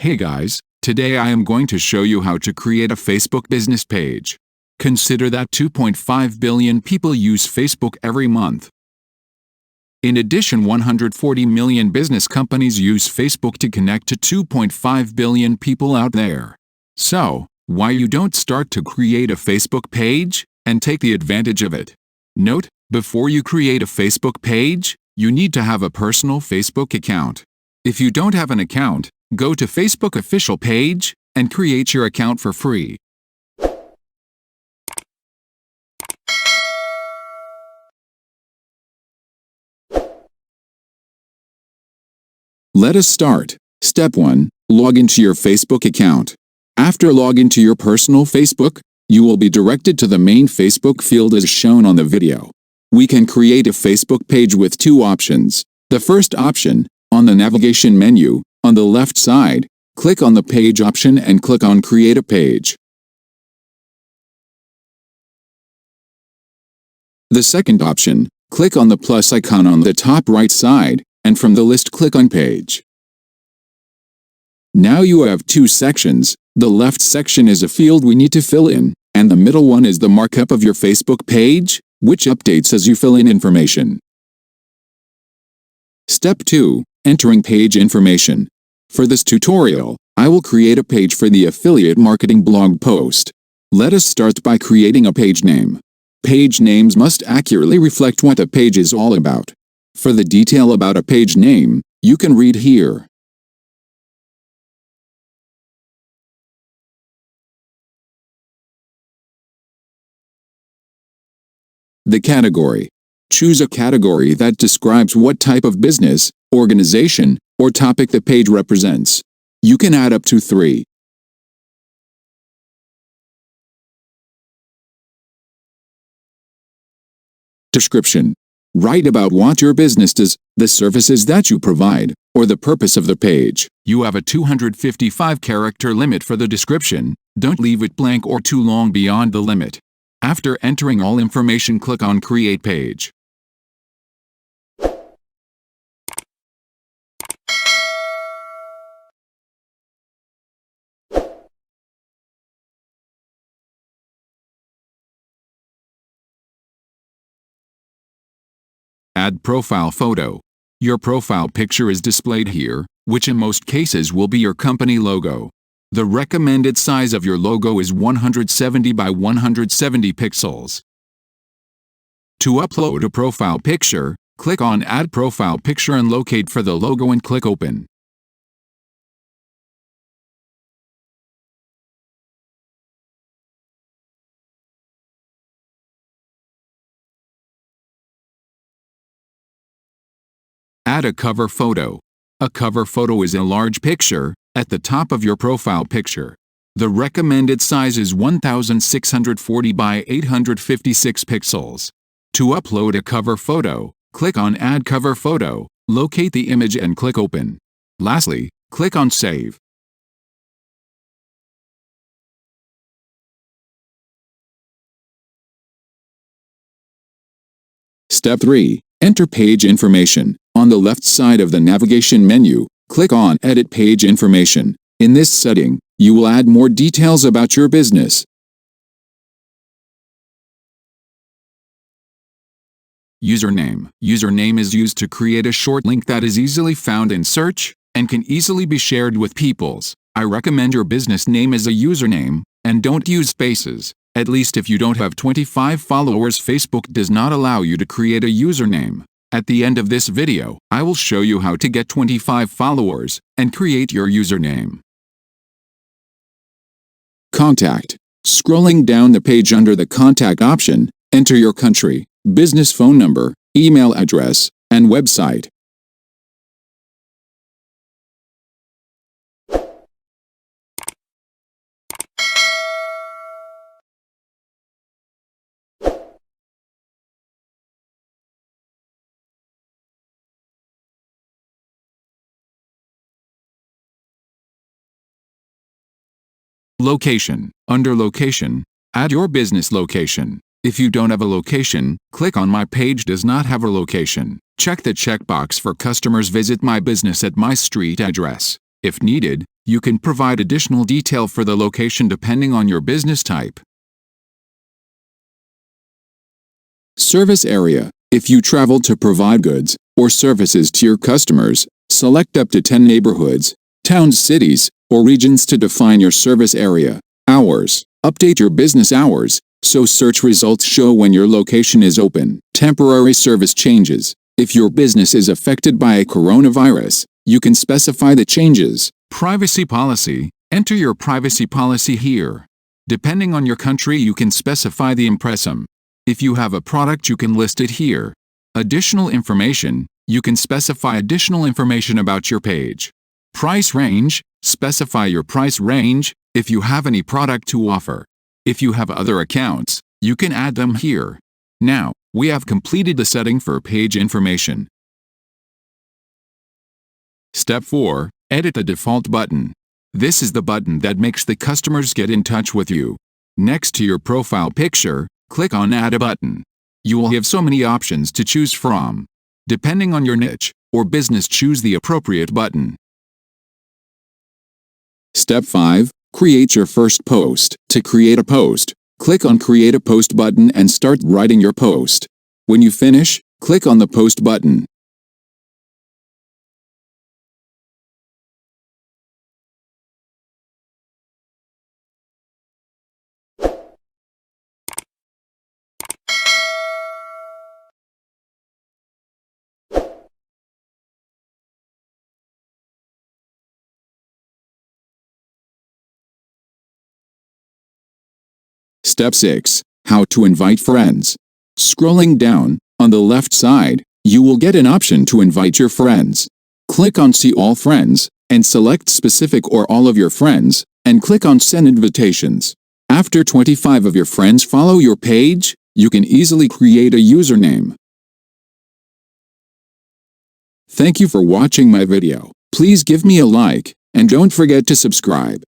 Hey guys, today I am going to show you how to create a Facebook business page. Consider that 2.5 billion people use Facebook every month. In addition, 140 million business companies use Facebook to connect to 2.5 billion people out there. So, why you don't start to create a Facebook page and take the advantage of it? Note, before you create a Facebook page, you need to have a personal Facebook account. If you don't have an account, go to Facebook official page and create your account for free. Let us start. Step 1. Log into your Facebook account. After log into your personal Facebook, you will be directed to the main Facebook field as shown on the video. We can create a Facebook page with two options. The first option, on the navigation menu, on the left side, click on the page option and click on Create a Page. The second option, click on the plus icon on the top right side, and from the list click on Page. Now you have two sections. The left section is a field we need to fill in, and the middle one is the markup of your Facebook page, which updates as you fill in information. Step 2. Entering page information. For this tutorial, I will create a page for the affiliate marketing blog post. Let us start by creating a page name. Page names must accurately reflect what a page is all about. For the detail about a page name, you can read here. The category. Choose a category that describes what type of business, organization, or topic the page represents. You can add up to 3. Description. Write about what your business does, the services that you provide, or the purpose of the page. You have a 255-character limit for the description. Don't leave it blank or too long beyond the limit. After entering all information, click on Create Page. Add profile photo. Your profile picture is displayed here, which in most cases will be your company logo. The recommended size of your logo is 170 by 170 pixels. To upload a profile picture, click on Add Profile Picture and locate for the logo and click Open. Add a cover photo. A cover photo is a large picture at the top of your profile picture. The recommended size is 1640 by 856 pixels. To upload a cover photo, click on Add Cover Photo, locate the image and click Open. Lastly, click on Save. Step 3. Enter page information. On the left side of the navigation menu, click on Edit Page Information. In this setting, you will add more details about your business. Username. Username is used to create a short link that is easily found in search and can easily be shared with peoples. I recommend your business name as a username, and don't use spaces. At least if you don't have 25 followers, Facebook does not allow you to create a username. At the end of this video, I will show you how to get 25 followers and create your username. Contact. Scrolling down the page under the Contact option, enter your country, business phone number, email address, and website. Location. Under Location, add your business location. If you don't have a location, click on My page does not have a location. Check the checkbox for customers visit my business at my street address. If needed, you can provide additional detail for the location depending on your business type. Service area. If you travel to provide goods or services to your customers, select up to 10 neighborhoods, towns, cities, or regions to define your service area. Hours. Update your business hours, so search results show when your location is open. Temporary service changes. If your business is affected by a coronavirus, you can specify the changes. Privacy policy. Enter your privacy policy here. Depending on your country, you can specify the impressum. If you have a product, you can list it here. Additional information. You can specify additional information about your page. Price range. Specify your price range if you have any product to offer. If you have other accounts, you can add them here. Now, we have completed the setting for page information. Step 4. Edit the default button. This is the button that makes the customers get in touch with you. Next to your profile picture, click on Add a button. You will have so many options to choose from. Depending on your niche or business, choose the appropriate button. Step 5. Create your first post. To create a post, click on Create a Post button and start writing your post. When you finish, click on the Post button. Step 6. How to invite friends. Scrolling down, on the left side, you will get an option to invite your friends. Click on See All Friends, and select specific or all of your friends, and click on Send Invitations. After 25 of your friends follow your page, you can easily create a username. Thank you for watching my video. Please give me a like, and don't forget to subscribe.